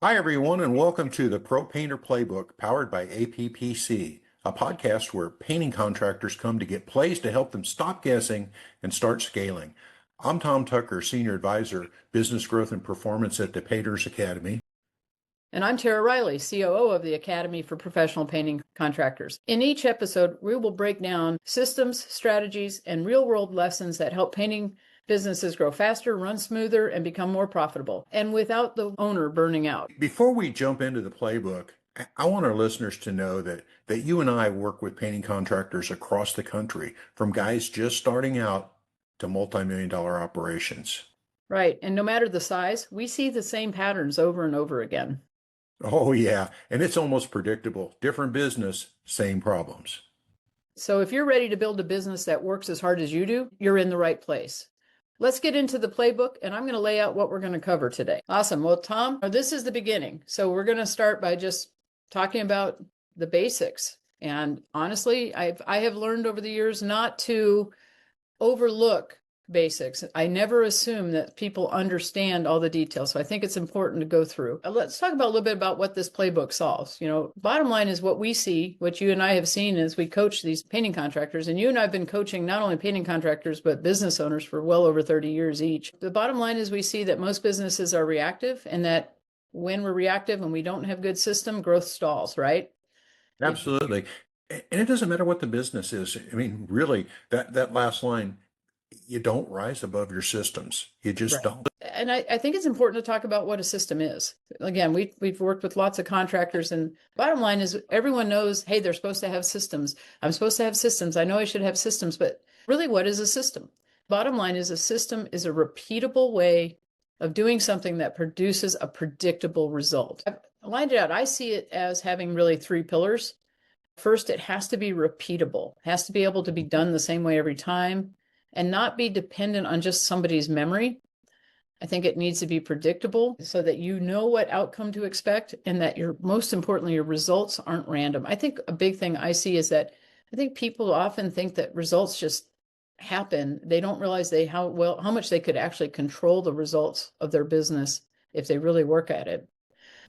Hi, everyone, and welcome to the Pro Painter Playbook powered by APPC, a podcast where painting contractors come to get plays to help them stop guessing and start scaling. I'm Tom Tucker, Senior Advisor, Business Growth and Performance at the Painters Academy. And I'm Tara Riley, COO of the Academy for Professional Painting Contractors. In each episode, we will break down systems, strategies, and real-world lessons that help painting businesses grow faster, run smoother, and become more profitable, and without the owner burning out. Before we jump into the playbook, I want our listeners to know that you and I work with painting contractors across the country, from guys just starting out to multi-million-dollar operations. Right, and no matter the size, we see the same patterns over and over again. Oh, yeah, and it's almost predictable. Different business, same problems. So if you're ready to build a business that works as hard as you do, you're in the right place. Let's get into the playbook, and I'm going to lay out what we're going to cover today. Awesome. Well, Tom, this is the beginning. So we're going to start by just talking about the basics. And honestly, I have learned over the years not to overlook basics. I never assume that people understand all the details. So I think it's important to go through. Let's talk about a little bit about what this playbook solves. Bottom line is what we see, what you and I have seen as we coach these painting contractors. And you and I have been coaching not only painting contractors, but business owners for well over 30 years each. The bottom line is we see that most businesses are reactive, and that when we're reactive and we don't have good system, growth stalls, right? Absolutely. And it doesn't matter what the business is. I mean, really, that last line, you don't rise above your systems. You just don't. And I think it's important to talk about what a system is. Again, we've worked with lots of contractors, and bottom line is everyone knows, hey, they're supposed to have systems. I'm supposed to have systems. I know I should have systems, but really, what is a system? Bottom line is a system is a repeatable way of doing something that produces a predictable result. I've lined it out. I see it as having really three pillars. First, it has to be repeatable. It has to be able to be done the same way every time and not be dependent on just somebody's memory. I think it needs to be predictable so that you know what outcome to expect, and that most importantly, your results aren't random. I think a big thing I see is that I think people often think that results just happen. They don't realize how much they could actually control the results of their business if they really work at it.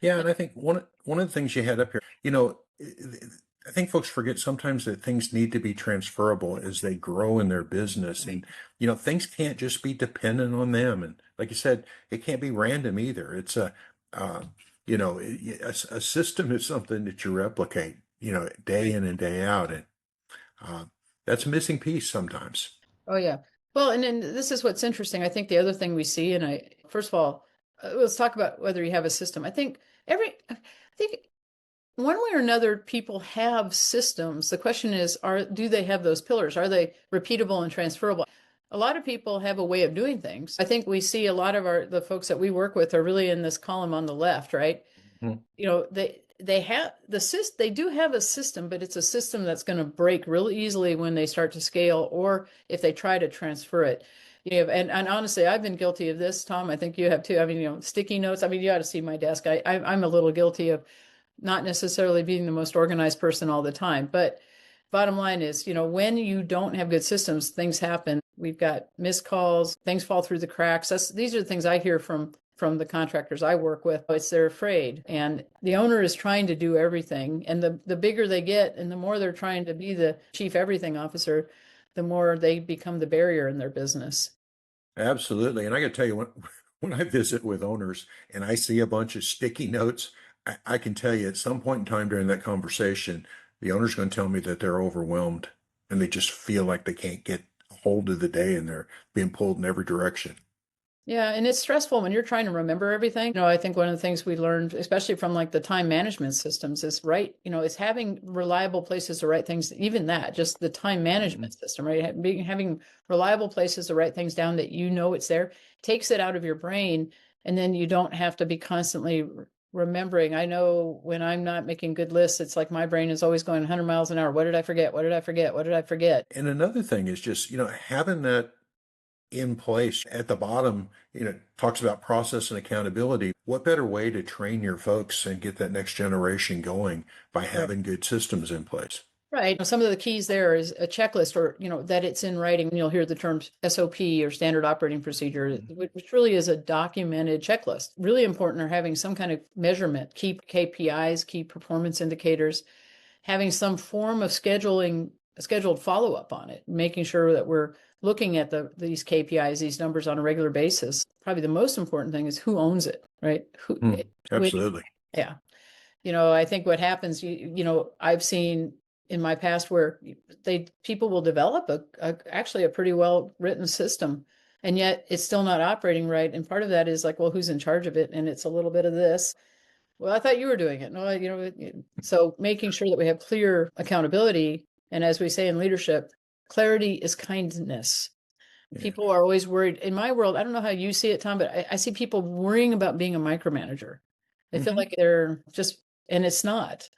Yeah, and I think one of the things you had up here, I think folks forget sometimes that things need to be transferable as they grow in their business. And, things can't just be dependent on them. And like you said, it can't be random either. It's a system is something that you replicate, day in and day out. And that's a missing piece sometimes. Oh, yeah. Well, and then this is what's interesting. I think the other thing we see, and first of all, let's talk about whether you have a system. I think one way or another, people have systems. The question is, do they have those pillars? Are they repeatable and transferable? A lot of people have a way of doing things. I think we see a lot of the folks that we work with are really in this column on the left, right? Mm-hmm. They do have a system, but it's a system that's going to break really easily when they start to scale, or if they try to transfer it. And honestly, I've been guilty of this, Tom. I think you have too. I mean, sticky notes. I mean, you ought to see my desk. I'm a little guilty of not necessarily being the most organized person all the time. But bottom line is, when you don't have good systems, things happen. We've got missed calls, things fall through the cracks. These are the things I hear from the contractors I work with. It's they're afraid, and the owner is trying to do everything. And the bigger they get and the more they're trying to be the chief everything officer, the more they become the barrier in their business. Absolutely. And I got to tell you, when I visit with owners and I see a bunch of sticky notes, I can tell you at some point in time during that conversation, the owner's going to tell me that they're overwhelmed and they just feel like they can't get a hold of the day and they're being pulled in every direction. Yeah, and it's stressful when you're trying to remember everything. I think one of the things we learned, especially from like the time management systems, is is having reliable places to write things. Even that, just the time management system, right? Having reliable places to write things down that it's there, takes it out of your brain, and then you don't have to be constantly remembering. I know when I'm not making good lists, it's like my brain is always going 100 miles an hour. What did I forget? What did I forget? What did I forget? And another thing is just, having that in place at the bottom, talks about process and accountability. What better way to train your folks and get that next generation going by having good systems in place? Right. Some of the keys there is a checklist, or, that it's in writing. You'll hear the terms SOP or standard operating procedure, which really is a documented checklist. Really important are having some kind of measurement, key KPIs, key performance indicators, having some form of scheduled follow-up on it, making sure that we're looking at these KPIs, these numbers on a regular basis. Probably the most important thing is who owns it, right? Absolutely. Yeah. I think what happens, I've seen in my past where people will develop actually a pretty well written system, and yet it's still not operating right. And part of that is like, well, who's in charge of it? And it's a little bit of this. Well, I thought you were doing it. No, so making sure that we have clear accountability. And as we say in leadership, clarity is kindness. Yeah. People are always worried. In my world, I don't know how you see it, Tom, but I see people worrying about being a micromanager. They feel like they're just, and it's not.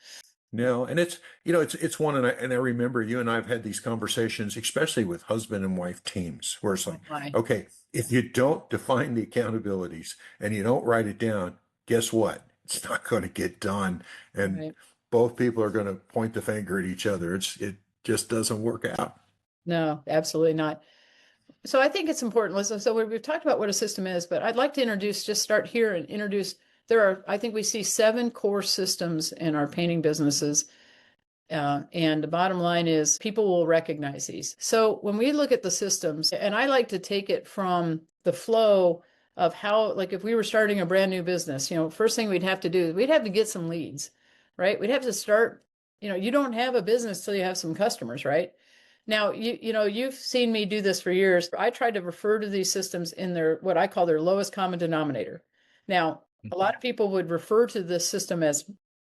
No, and it's one, and I remember you and I have had these conversations, especially with husband and wife teams, where it's like, okay, if you don't define the accountabilities and you don't write it down, guess what? It's not going to get done, and both people are going to point the finger at each other. It just doesn't work out. No, absolutely not. So I think it's important. So we've talked about what a system is, but I'd like to start here and introduce. I think we see 7 core systems in our painting businesses. And the bottom line is people will recognize these. So when we look at the systems, and I like to take it from the flow of how, like if we were starting a brand new business, first thing we'd have to do, we'd have to get some leads, right? We'd have to start, you don't have a business till you have some customers, right? Now, you've seen me do this for years. I try to refer to these systems in what I call their lowest common denominator. Now, a lot of people would refer to this system as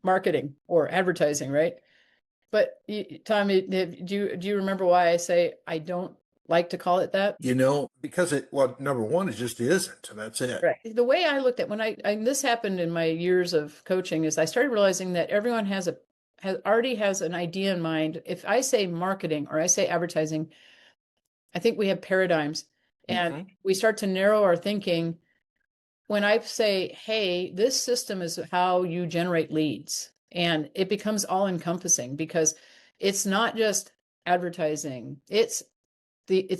marketing or advertising, right? But Tom, do you remember why I say I don't like to call it that? Because number one, it just isn't. That's it. Right. The way I looked at this happened in my years of coaching is I started realizing that everyone already has an idea in mind. If I say marketing or I say advertising, I think we have paradigms, and we start to narrow our thinking. When I say, hey, this system is how you generate leads, and it becomes all encompassing because it's not just advertising. It's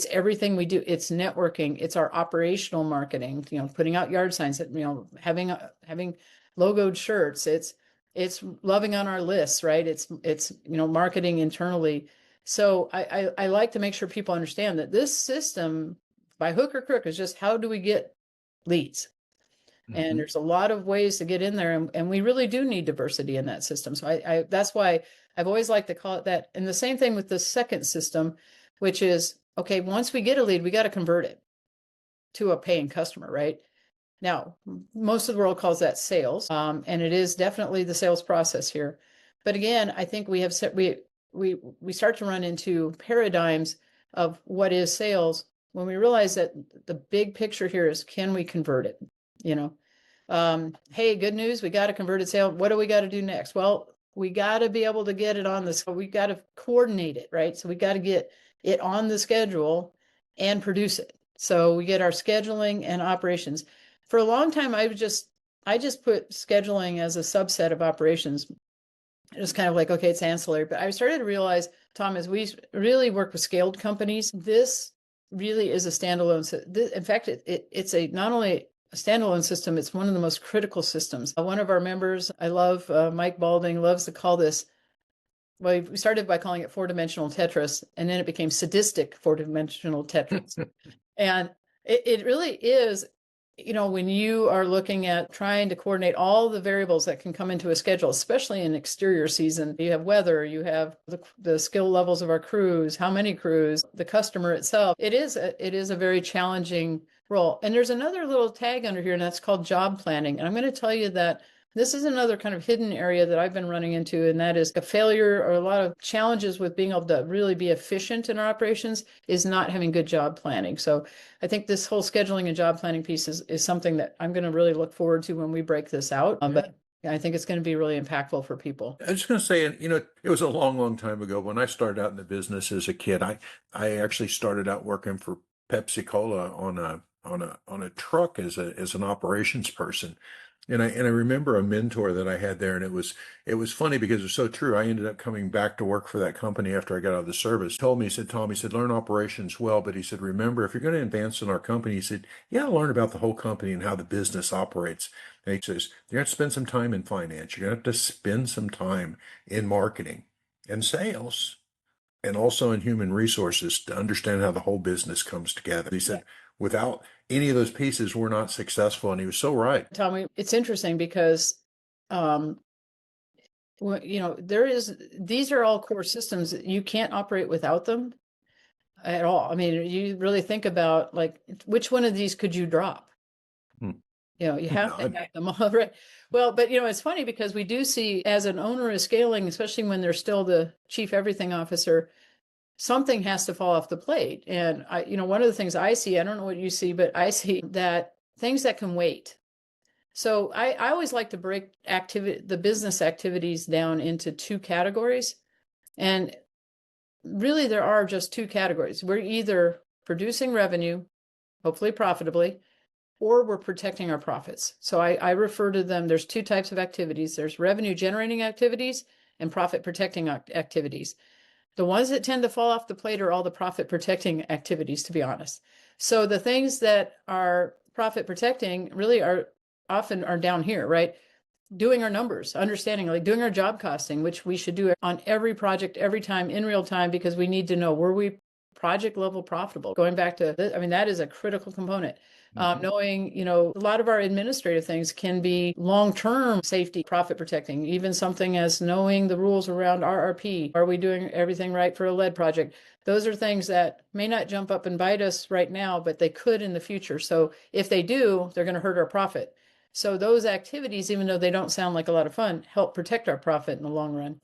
everything we do. It's networking. It's our operational marketing, putting out yard signs, having logoed shirts. It's loving on our lists, right? It's marketing internally. So I like to make sure people understand that this system, by hook or crook, is just how do we get leads? And there's a lot of ways to get in there, and we really do need diversity in that system. So that's why I've always liked to call it that. And the same thing with the second system, which is, okay, once we get a lead, we got to convert it to a paying customer, right? Now, most of the world calls that sales, and it is definitely the sales process here. But again, I think we start to run into paradigms of what is sales when we realize that the big picture here is, can we convert it? Hey, good news, we got a converted sale. What do we got to do next? Well, we got to be able to get it on this. We got to coordinate it, right? So we got to get it on the schedule and produce it. So we get our scheduling and operations. For a long time, I just put scheduling as a subset of operations. It was kind of like, okay, it's ancillary. But I started to realize, Tom, as we really work with scaled companies, this really is a standalone. In fact, it's not only a standalone system, it's one of the most critical systems. One of our members, I love, Mike Balding, loves to call this, well, we started by calling it 4-dimensional Tetris, and then it became sadistic 4-dimensional Tetris. And it really is, when you are looking at trying to coordinate all the variables that can come into a schedule, especially in exterior season, you have weather, you have the skill levels of our crews, how many crews, the customer itself. It is a very challenging role. And there's another little tag under here, and that's called job planning. And I'm going to tell you that this is another kind of hidden area that I've been running into, and that is a failure or a lot of challenges with being able to really be efficient in our operations is not having good job planning. So I think this whole scheduling and job planning piece is something that I'm going to really look forward to when we break this out. But I think it's going to be really impactful for people. I was going to say, it was a long, long time ago when I started out in the business as a kid. I actually started out working for Pepsi Cola on a on a truck as an operations person. And I remember a mentor that I had there, and it was funny because it's so true. I ended up coming back to work for that company after I got out of the service. He told me, he said, Tom, he said, learn operations well, but he said, remember, if you're going to advance in our company, he said, you got to learn about the whole company and how the business operates. And he says, you're going to spend some time in finance. You're going to have to spend some time in marketing and sales and also in human resources to understand how the whole business comes together. He said, without any of those pieces, we're not successful. And he was so right. Tommy, it's interesting because, um, these are all core systems. You can't operate without them at all. I mean, you really think about like, which one of these could you drop? Hmm. You have to None. have them all, right? Well, but it's funny because we do see as an owner is scaling, especially when they're still the chief everything officer, something has to fall off the plate. And one of the things I see, I don't know what you see, but I see that things that can wait. So I always like to break the business activities down into two categories. And really there are just two categories. We're either producing revenue, hopefully profitably, or we're protecting our profits. So I refer to them, there's two types of activities. There's revenue generating activities and profit protecting activities. The ones that tend to fall off the plate are all the profit protecting activities, to be honest. So the things that are profit protecting really are often down here, right? Doing our numbers, understanding, like doing our job costing, which we should do on every project, every time in real time, because we need to know, were we project level profitable? Going back to, that is a critical component. Knowing, a lot of our administrative things can be long-term safety, profit protecting, even something as knowing the rules around RRP. Are we doing everything right for a lead project? Those are things that may not jump up and bite us right now, but they could in the future. So if they do, they're going to hurt our profit. So those activities, even though they don't sound like a lot of fun, help protect our profit in the long run.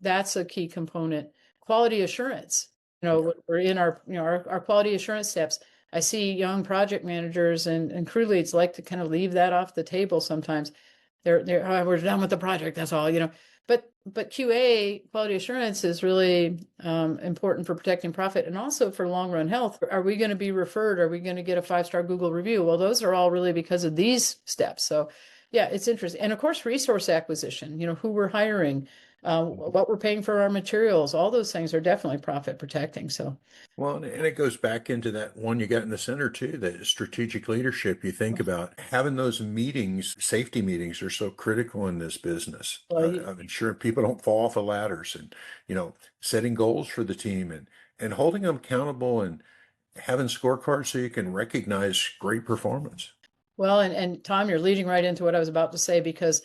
That's a key component. Quality assurance. We're in our quality assurance steps. I see young project managers and crew leads like to kind of leave that off the table sometimes. We're done with the project. That's all, But QA, quality assurance, is really important for protecting profit and also for long run health. Are we going to be referred? Are we going to get a 5-star Google review? Well, those are all really because of these steps. So yeah, it's interesting. And of course, resource acquisition, who we're hiring, what we're paying for our materials, all those things are definitely profit protecting. So. Well, and it goes back into that one you got in the center too, that strategic leadership. You think about having those meetings, safety meetings are so critical in this business of ensuring people don't fall off the ladders and, setting goals for the team and holding them accountable and having scorecards so you can recognize great performance. Well, and Tom, you're leading right into what I was about to say, because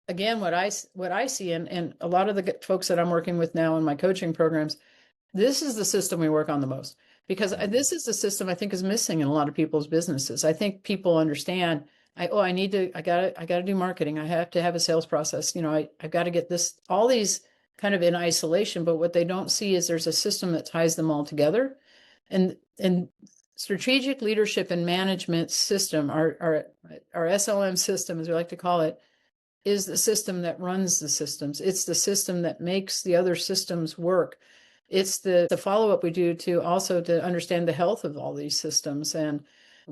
again, what I see and a lot of the folks that I'm working with now in my coaching programs, this is the system we work on the most, because this is the system I think is missing in a lot of people's businesses. I think people understand, I gotta do marketing. I have to have a sales process. I've got to get this, all these kind of in isolation, but what they don't see is there's a system that ties them all together. And strategic leadership and management system, our SLM system, as we like to call it, is the system that runs the systems. It's the system that makes the other systems work. It's the follow-up we do to also to understand the health of all these systems. And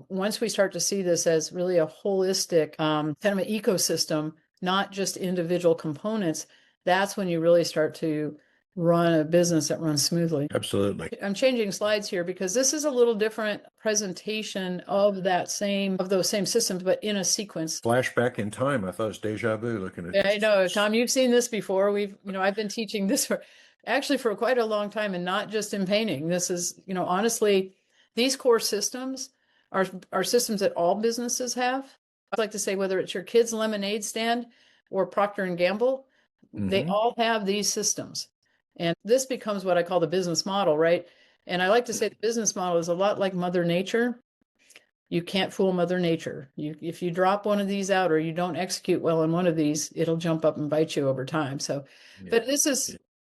once we start to see this as really a holistic kind of an ecosystem, not just individual components, that's when you really start to run a business that runs smoothly. Absolutely. I'm changing slides here because this is a little different presentation of those same systems, but in a sequence. Flashback in time. I thought it was deja vu looking at Yeah, I know, Tom, you've seen this before. I've been teaching this for quite a long time, and not just in painting. This is, honestly, these core systems are systems that all businesses have. I'd like to say whether it's your kid's lemonade stand or Procter and Gamble, they all have these systems. And this becomes what I call the business model, right? And I like to say the business model is a lot like Mother Nature. You can't fool Mother Nature. If you drop one of these out or you don't execute well on one of these, it'll jump up and bite you over time. So, but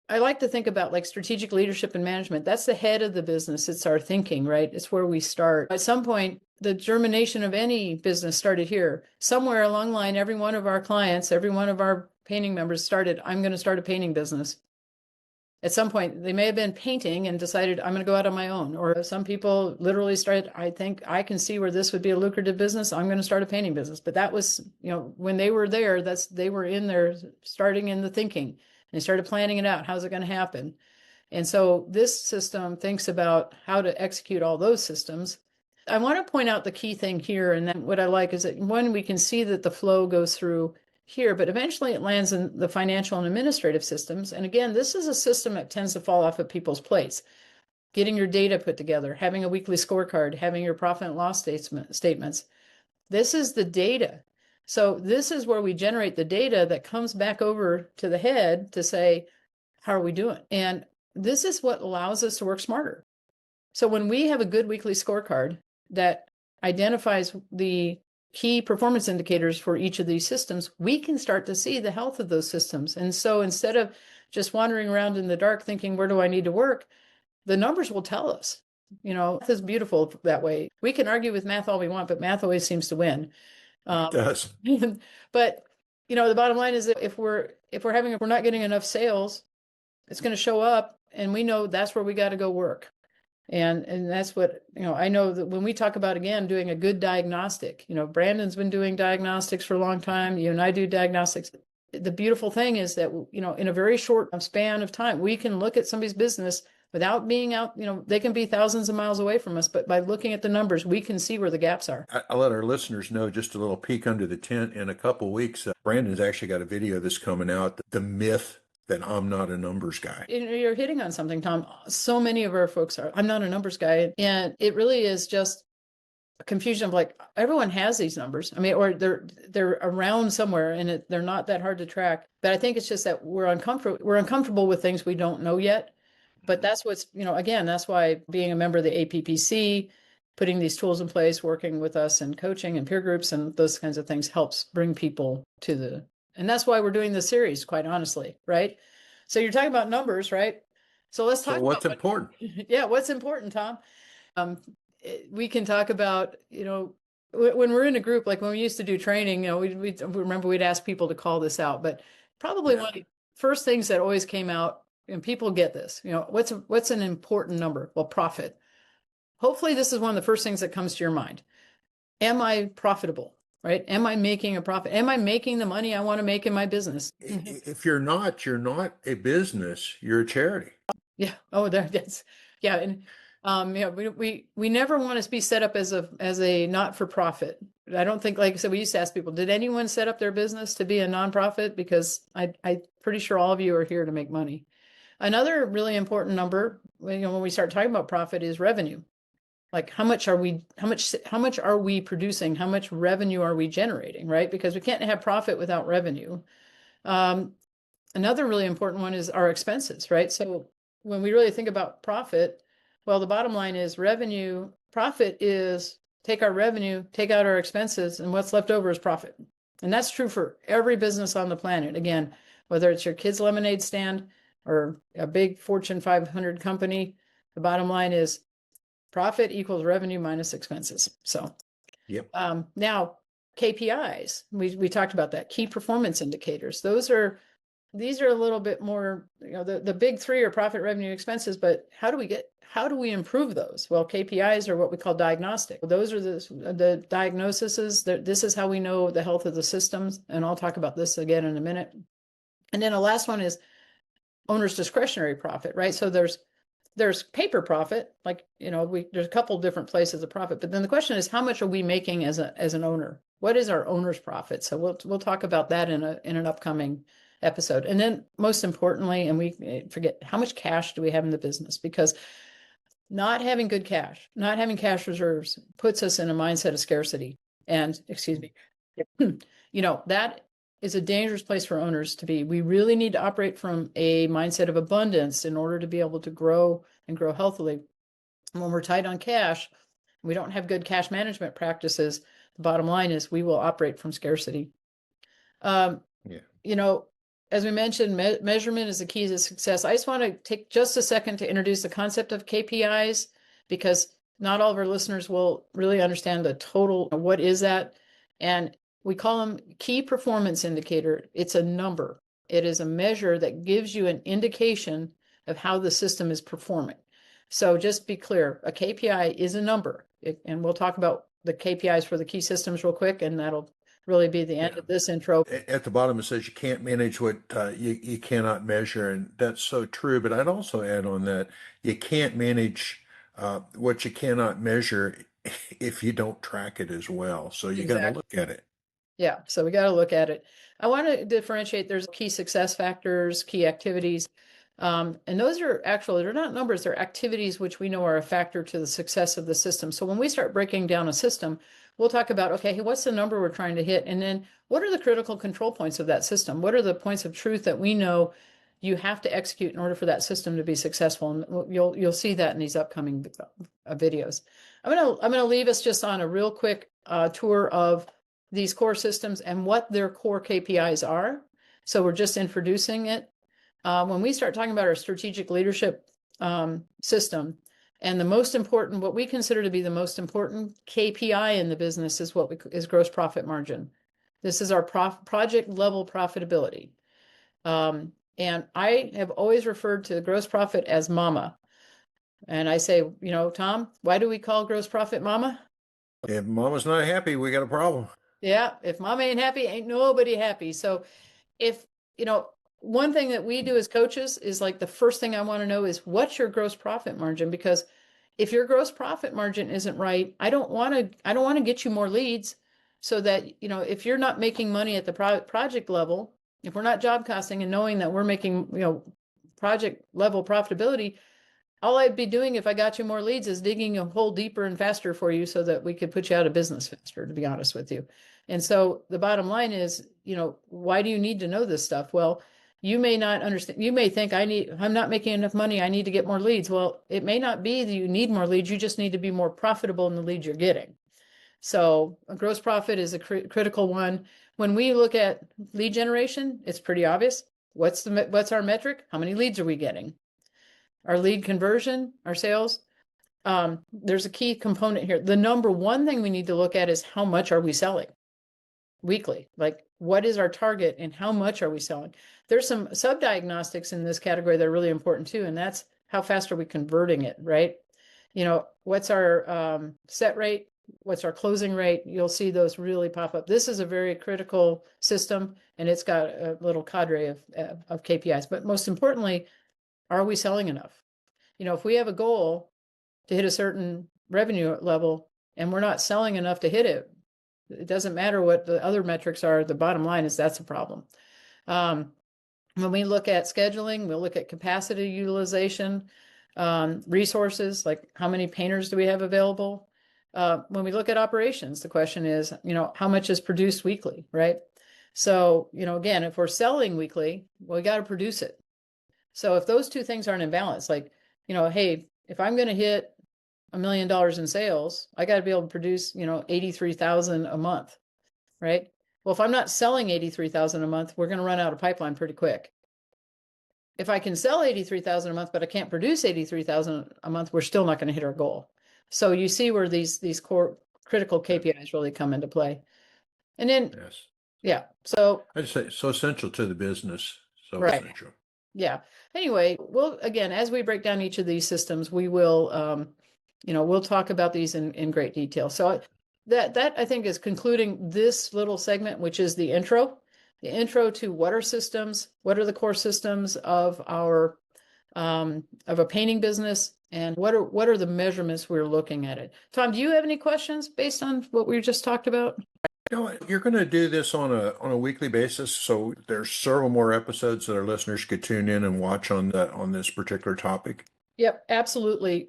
I like to think about like strategic leadership and management. That's the head of the business. It's our thinking, right? It's where we start. At some point, the germination of any business started here. Somewhere along the line, every one of our clients, every one of our painting members started, I'm going to start a painting business. At some point, they may have been painting and decided, I'm going to go out on my own. Or some people literally started, I think I can see where this would be a lucrative business. I'm going to start a painting business. But that was, when they were there, they were in there starting in the thinking. And they started planning it out. How's it going to happen? And so this system thinks about how to execute all those systems. I want to point out the key thing here. And then what I like is that, one, we can see that the flow goes through here, but eventually it lands in the financial and administrative systems. And again, this is a system that tends to fall off of people's plates. Getting your data put together, having a weekly scorecard, having your profit and loss statements. This is the data. So this is where we generate the data that comes back over to the head to say, how are we doing? And this is what allows us to work smarter. So when we have a good weekly scorecard that identifies the key performance indicators for each of these systems, we can start to see the health of those systems. And so instead of just wandering around in the dark thinking, where do I need to work? The numbers will tell us. Math is beautiful that way. We can argue with math all we want, but math always seems to win. It does. But the bottom line is that if we're not getting enough sales, it's going to show up, and we know that's where we got to go work. And that's what, I know that when we talk about, again, doing a good diagnostic, Brandon's been doing diagnostics for a long time. You and I do diagnostics. The beautiful thing is that, in a very short span of time, we can look at somebody's business without being out, they can be thousands of miles away from us, but by looking at the numbers, we can see where the gaps are. I'll let our listeners know just a little peek under the tent. In a couple of weeks, Brandon's actually got a video that's coming out, the myth that I'm not a numbers guy. You're hitting on something, Tom. So many of our folks are, I'm not a numbers guy. And it really is just a confusion of like, everyone has these numbers. I mean, or they're around somewhere, and they're not that hard to track. But I think it's just that we're uncomfortable with things we don't know yet. But that's what's, again, that's why being a member of the APPC, putting these tools in place, working with us and coaching and peer groups and those kinds of things helps bring people to and that's why we're doing this series, quite honestly, right? So you're talking about numbers, right? So let's talk about what's important. Yeah, what's important, Tom? We can talk about, when we're in a group, like when we used to do training, we remember we'd ask people to call this out, but probably one of the first things that always came out, and people get this, what's an important number? Well, profit. Hopefully this is one of the first things that comes to your mind. Am I profitable? Right? Am I making a profit? Am I making the money I want to make in my business? If you're not a business, you're a charity. Yeah. Oh, that's, yeah. And, we never want to be set up as a not-for-profit. I don't think, like I said, we used to ask people, did anyone set up their business to be a nonprofit? Because I'm pretty sure all of you are here to make money. Another really important number, when we start talking about profit, is revenue. Like how much are we producing? How much revenue are we generating, right? Because we can't have profit without revenue. Another really important one is our expenses, right? So when we really think about profit, well, the bottom line is revenue. Profit is take our revenue, take out our expenses, and what's left over is profit. And that's true for every business on the planet. Again, whether it's your kids' lemonade stand or a big Fortune 500 company, the bottom line is profit equals revenue minus expenses. So, yep. Now KPIs, we talked about that, key performance indicators. These are a little bit more, the big three are profit, revenue, expenses, but how do we improve those? Well, KPIs are what we call diagnostic. Those are the diagnoses. This is how we know the health of the systems. And I'll talk about this again in a minute. And then the last one is owner's discretionary profit, right? So there's paper profit, like, there's a couple different places of profit, but then the question is, how much are we making as an owner? What is our owner's profit? So we'll talk about that in an upcoming episode. And then most importantly, and we forget, how much cash do we have in the business? Because not having good cash, not having cash reserves puts us in a mindset of scarcity. And that is a dangerous place for owners to be. We really need to operate from a mindset of abundance in order to be able to grow and grow healthily. And when we're tight on cash, we don't have good cash management practices. The bottom line is we will operate from scarcity. As we mentioned, measurement is the key to success. I just want to take just a second to introduce the concept of KPIs, because not all of our listeners will really understand the total, what is that? And we call them key performance indicator. It's a number. It is a measure that gives you an indication of how the system is performing. So just be clear, a KPI is a number, and we'll talk about the KPIs for the key systems real quick, and that'll really be the end of this intro. At the bottom, it says you can't manage what you cannot measure, and that's so true. But I'd also add on that you can't manage what you cannot measure if you don't track it as well. So you got to Exactly. look at it. Yeah, so we got to look at it. I want to differentiate. There's key success factors, key activities. And those are actually, they're not numbers, they're activities which we know are a factor to the success of the system. So when we start breaking down a system, we'll talk about, okay, what's the number we're trying to hit? And then what are the critical control points of that system? What are the points of truth that we know you have to execute in order for that system to be successful? And you'll see that in these upcoming videos. I'm gonna leave us just on a real quick tour of these core systems and what their core KPIs are. So we're just introducing it. When we start talking about our strategic leadership system, and the most important, what we consider to be the most important KPI in the business is is gross profit margin. This is our project level profitability. And I have always referred to gross profit as mama. And I say, Tom, why do we call gross profit mama? If mama's not happy, we got a problem. Yeah, if mama ain't happy, ain't nobody happy. So if, one thing that we do as coaches is like the first thing I want to know is what's your gross profit margin? Because if your gross profit margin isn't right, I don't want to get you more leads so that, if you're not making money at the project level, if we're not job costing and knowing that we're making, project level profitability, all I'd be doing if I got you more leads is digging a hole deeper and faster for you so that we could put you out of business faster, to be honest with you. And so the bottom line is, why do you need to know this stuff? Well, you may not understand. You may think I'm not making enough money. I need to get more leads. Well, it may not be that you need more leads. You just need to be more profitable in the leads you're getting. So a gross profit is a critical one. When we look at lead generation, it's pretty obvious. What's our metric? How many leads are we getting? Our lead conversion, our sales. There's a key component here. The number one thing we need to look at is how much are we selling weekly? Like, what is our target and how much are we selling? There's some sub-diagnostics in this category that are really important too, and that's how fast are we converting it, right? What's our set rate? What's our closing rate? You'll see those really pop up. This is a very critical system, and it's got a little cadre of KPIs. But most importantly, are we selling enough? If we have a goal to hit a certain revenue level and we're not selling enough to hit it, it doesn't matter what the other metrics are. The bottom line is that's a problem. When we look at scheduling, we'll look at capacity utilization, resources, like how many painters do we have available? When we look at operations, the question is, how much is produced weekly, right? So, again, if we're selling weekly, well, we got to produce it. So if those two things aren't in balance, like, hey, if I'm going to hit $1 million in sales, I got to be able to produce, 83,000 a month, right? Well, if I'm not selling 83,000 a month, we're going to run out of pipeline pretty quick. If I can sell 83,000 a month, but I can't produce 83,000 a month, we're still not going to hit our goal. So you see where these core critical KPIs really come into play. And then, Yes. Yeah. So I'd say so essential to the business. So right. essential. Yeah. Anyway, again, as we break down each of these systems, we will, we'll talk about these in great detail. So that I think is concluding this little segment, which is the intro to what are systems, what are the core systems of our, of a painting business, and what are the measurements we're looking at it. Tom, do you have any questions based on what we just talked about? You're going to do this on a weekly basis, so there's several more episodes that our listeners could tune in and watch on this particular topic. Yep, absolutely.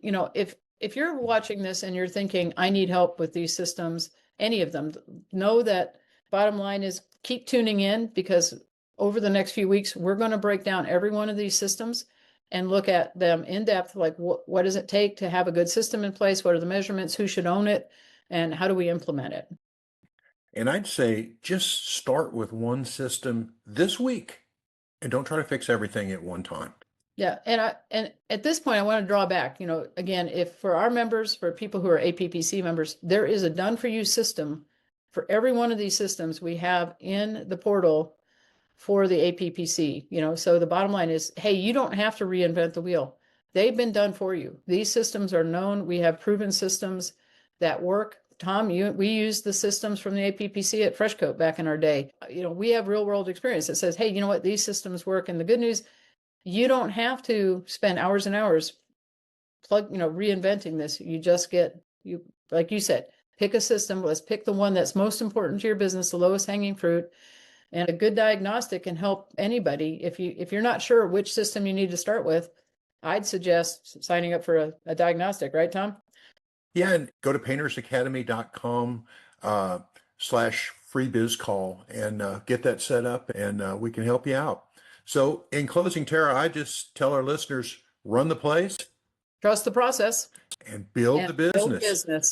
If you're watching this and you're thinking, I need help with these systems, any of them, know that bottom line is keep tuning in, because over the next few weeks, we're going to break down every one of these systems and look at them in depth. Like what does it take to have a good system in place? What are the measurements? Who should own it? And how do we implement it? And I'd say just start with one system this week and don't try to fix everything at one time. Yeah. And at this point, I want to draw back, again, if for our members, for people who are APPC members, there is a done for you system for every one of these systems we have in the portal for the APPC. So the bottom line is, hey, you don't have to reinvent the wheel. They've been done for you. These systems are known. We have proven systems that work. Tom, we used the systems from the APPC at Freshcoat back in our day. We have real world experience that says, hey, you know what? These systems work. And the good news, you don't have to spend hours and hours reinventing this. You just like you said, pick a system. Let's pick the one that's most important to your business, the lowest hanging fruit. And a good diagnostic can help anybody. If you're not sure which system you need to start with, I'd suggest signing up for a diagnostic, right, Tom? Yeah, and go to paintersacademy.com slash free biz call and get that set up, and we can help you out. So in closing, Tara, I just tell our listeners, run the place, Trust the process, and build the business.